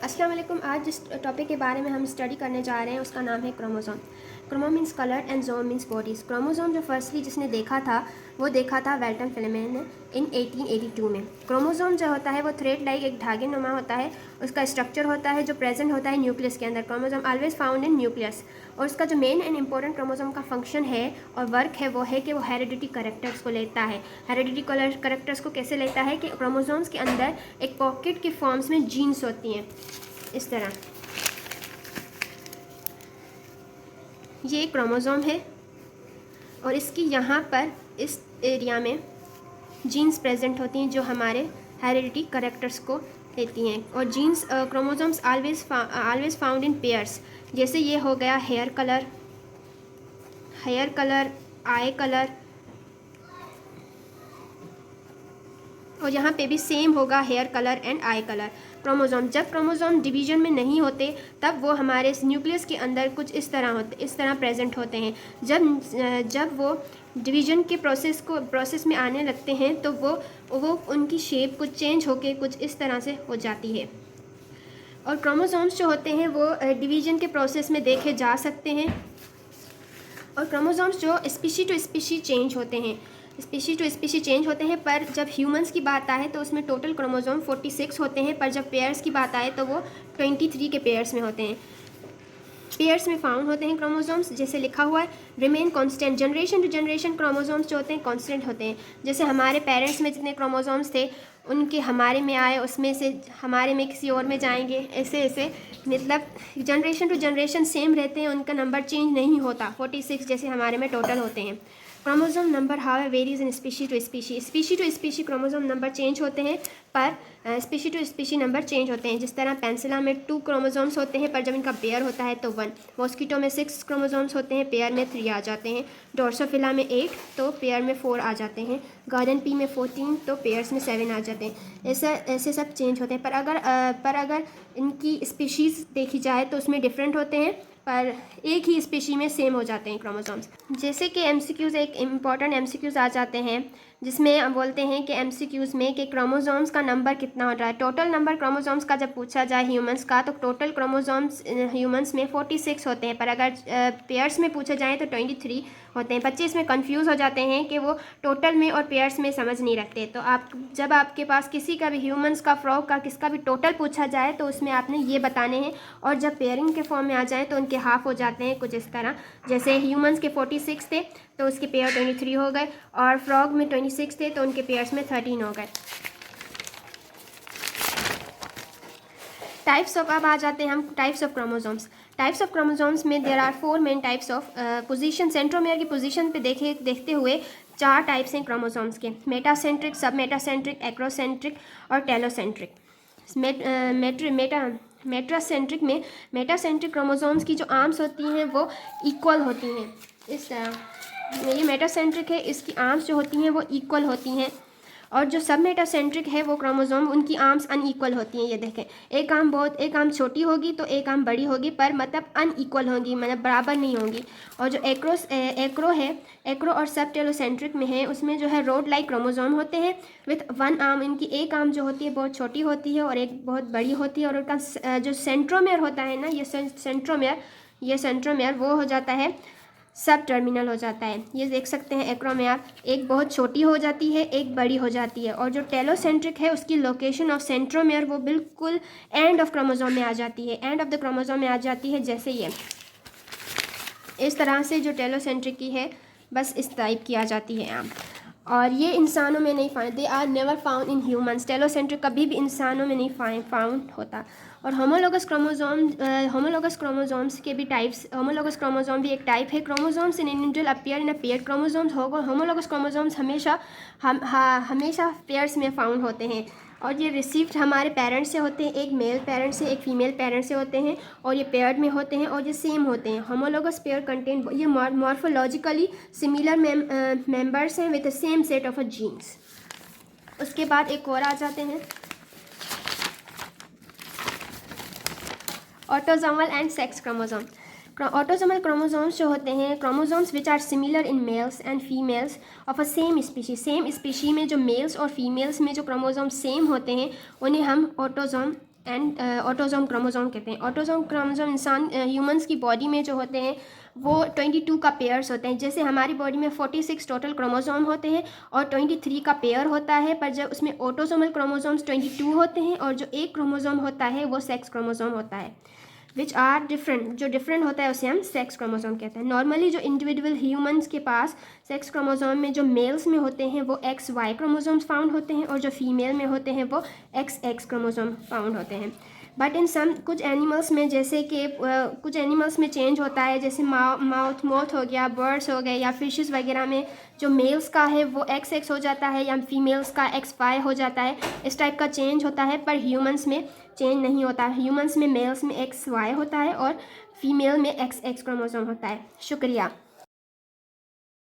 अस्सलाम वालेकुम। आज जिस टॉपिक के बारे में हम स्टडी करने जा रहे हैं उसका नाम है chromosome. Chromo means colour and some means bodies. Chromosome जो फर्स्टली जिसने देखा था वो देखा था वेल्टन फ्लेमेन ने इन 1882 में। क्रोमोसोम जो होता है वो थ्रेड लाइक एक धागे नुमा होता है। उसका स्ट्रक्चर होता है जो प्रेजेंट होता है न्यूक्लियस के अंदर। क्रोमोसोम ऑलवेज फाउंड इन न्यूक्लियस। और उसका जो मेन एंड इंपॉर्टेंट क्रोमोसोम का फंक्शन है और वर्क है वो है कि वो हेरिडिटी करेक्टर्स को लेता है। हेरिडिटी करेक्टर्स को कैसे लेता है कि क्रोमोसोम्स के अंदर एक पॉकेट के फॉर्म्स में जीन्स होती हैं इस तरह। ये एक क्रोमोसोम है और इसकी यहाँ पर इस एरिया में जीन्स प्रेजेंट होती हैं जो हमारे हेरिडिटी करेक्टर्स को लेती हैं। और genes chromosomes always found in pairs. जैसे ये हो गया हेयर कलर, आई कलर, और यहाँ पे भी सेम होगा hair colour and eye colour. Chromosome जब क्रोमोसोम डिवीजन में नहीं होते तब वो हमारे न्यूक्लियस के अंदर कुछ इस तरह प्रेजेंट होते हैं। जब वो डिवीजन के प्रोसेस में आने लगते हैं तो वो उनकी शेप कुछ चेंज होके कुछ इस तरह से हो जाती है। और क्रोमोसोम्स जो होते हैं वो डिवीजन के प्रोसेस में देखे जा सकते हैं। और क्रोमोसोम्स जो स्पीशी टू स्पीशी चेंज होते हैं, पर जब ह्यूमंस की बात आए तो उसमें टोटल क्रोमोसोम 46 होते हैं, पर जब पेयर्स की बात आए तो वो 23 के पेयर्स में होते हैं। पेयर्स में फाउंड होते हैं क्रोमोसोम्स, जैसे लिखा हुआ है remain constant. Generation to generation chromosomes जो होते हैं कांस्टेंट होते हैं। जैसे हमारे पेरेंट्स में जितने क्रोमोसोम्स थे उनके हमारे में आए, उसमें से हमारे में किसी और में जाएंगे, ऐसे मतलब जनरेशन टू जनरेशन सेम रहते हैं, उनका नंबर चेंज नहीं होता। 46 जैसे हमारे में टोटल होते हैं। Chromosome number how varies in species to species chromosome number change होते हैं, पर species to species number change होते हैं। जिस तरह पेंसिला में 2 क्रोमोसोम्स होते हैं, पर जब इनका पेयर होता है तो 1। मॉस्किटो में 6 क्रोमोसोम्स होते हैं, पेयर में 3 आ जाते हैं। ड्रोसोफिला में 8 तो पेयर में 4 आ जाते हैं। गार्डन पी में 14 तो पेयर्स में 7 आ जाते हैं। ऐसे सब चेंज होते हैं। पर अगर इनकी स्पीशीज़ देखी जाए तो उसमें डिफरेंट होते हैं, पर एक ही स्पीशी में सेम हो जाते हैं क्रोमोसोम्स। जैसे कि एमसीक्यूज़, एक इम्पॉर्टेंट एमसीक्यूज़ आ जाते हैं जिसमें हम बोलते हैं कि एमसीक्यूज़ में कि क्रोमोसोम्स का नंबर कितना हो रहा है। टोटल नंबर क्रोमोसोम्स का जब पूछा जाए ह्यूमंस का तो टोटल क्रोमोसोम्स ह्यूमंस में 46 होते हैं, पर अगर पेयर्स में पूछे जाएँ तो 23 होते हैं। बच्चे इसमें कंफ्यूज हो जाते हैं कि वो टोटल में और पेयर्स में समझ नहीं रखते। तो जब आपके पास किसी का भी ह्यूमंस का, फ्रॉग का, किसका भी टोटल पूछा जाए तो उसमें आपने ये बताने हैं। और जब पेयरिंग के फॉर्म में आ जाए तो उनके हाफ हो जाते हैं कुछ इस तरह। जैसे ह्यूमंस के 46 थे तो उसके पेयर 23 हो गए, और फ्रॉग में 26 थे तो उनके पेयर्स में 13 हो गए। टाइप्स ऑफ, अब आ जाते हैं हम types of chromosomes. Types of chromosomes में there are 4 main types of position. Centromere की पोजीशन पे देखते हुए 4 टाइप्स हैं क्रोमोसोम्स के: मेटासेंट्रिक, सब मेटासेंट्रिक, एक्रोसेंट्रिक और टेलोसेंट्रिक। मेटासेंट्रिक क्रोमोसोम्स की जो आर्म्स होती हैं वो इक्वल होती हैं इस तरह। ये मेटासेंट्रिक है, इसकी आर्म्स जो होती हैं वो इक्वल होती हैं। और जो सब मेटासेंट्रिक है वो क्रोमोसोम, उनकी आर्म्स अनइक्वल होती हैं। ये देखें, एक आर्म छोटी होगी तो एक आर्म बड़ी होगी, पर मतलब अनइक्वल होंगी, मतलब बराबर नहीं होंगी। और जो एक्रो और सब टेलोसेंट्रिक में है उसमें जो है रोड लाइक क्रोमोसोम होते हैं विथ 1 आर्म। इनकी एक आर्म जो होती है बहुत छोटी होती है और एक बहुत बड़ी होती है। और उनका जो सेंट्रोमेयर होता है ना, ये सेंट्रोमेयर वो हो जाता है सब टर्मिनल हो जाता है। ये देख सकते हैं एक्रोमेयर, एक बहुत छोटी हो जाती है, एक बड़ी हो जाती है। और जो टेलोसेंट्रिक है उसकी लोकेशन ऑफ सेंट्रोमेयर वो बिल्कुल एंड ऑफ क्रोमोसोम में आ जाती है, एंड ऑफ द क्रोमोसोम में आ जाती है। जैसे ये इस तरह से जो टेलोसेंट्रिक की है बस इस टाइप की आ जाती है आम। और ये इंसानों में नहीं found, they are never found in humans. Telocentric कभी भी इंसानों में नहीं फाउंड होता। और होमोलोगस क्रोमोसोम्स के भी टाइप्स, होमोलोगस क्रोमोसोम भी एक टाइप है। Chromosomes in individual appear in a pair chromosomes homologous chromosomes हमेशा पेयर्स में फाउंड होते हैं। और ये रिसीव्ड हमारे पेरेंट्स से होते हैं, एक मेल पेरेंट्स से, एक फीमेल पेरेंट्स से होते हैं, और ये पेयर्ड में होते हैं और ये सेम होते हैं। होमोलोगस पेयर कंटेन, ये मॉर्फोलॉजिकली सिमिलर मेंबर्स हैं with the same set of genes. उसके बाद एक और आ जाते हैं autosomal and sex chromosome. Autosomal chromosomes जो होते हैं, chromosomes which are similar in males and females of a same species में जो मेल्स और फीमेल्स में जो क्रोमोसोम सेम होते हैं उन्हें हम ऑटोसोम एंड ऑटोसोम क्रोमोसोम कहते हैं। ऑटोसोम क्रोमोसोम इंसान ह्यूमंस की बॉडी में जो होते हैं वो 22 का पेयर्स होते हैं। जैसे हमारी बॉडी में 46 टोटल क्रोमोसोम होते हैं और 23 का पेयर होता है, पर जब उसमें ऑटोसोमल क्रोमोसोम्स 22 होते हैं और जो एक क्रोमोसोम होता है वो सेक्स क्रोमोसोम होता है, विच आर डिफरेंट। जो डिफरेंट होता है उसे हम सेक्स क्रोमोसोम कहते हैं। नॉर्मली जो इंडिविजुअल ह्यूमंस के पास सेक्स क्रोमोसोम में जो मेल्स में होते हैं वो XY क्रोमोसोम्स फाउंड होते हैं और जो फीमेल में होते हैं वो XX क्रोमोसोम फाउंड होते हैं। बट इन सम कुछ एनिमल्स में, जैसे कि कुछ एनिमल्स में चेंज होता है, जैसे मोथ हो गया, बर्ड्स हो गए या फिशेस वगैरह में जो मेल्स का है वो XX हो जाता है या फीमेल्स का XY हो जाता है। इस टाइप का चेंज होता है, पर ह्यूमंस में चेंज नहीं होता। ह्यूमंस में मेल्स में XY होता है और फीमेल में XX क्रोमोसोम होता है। शुक्रिया।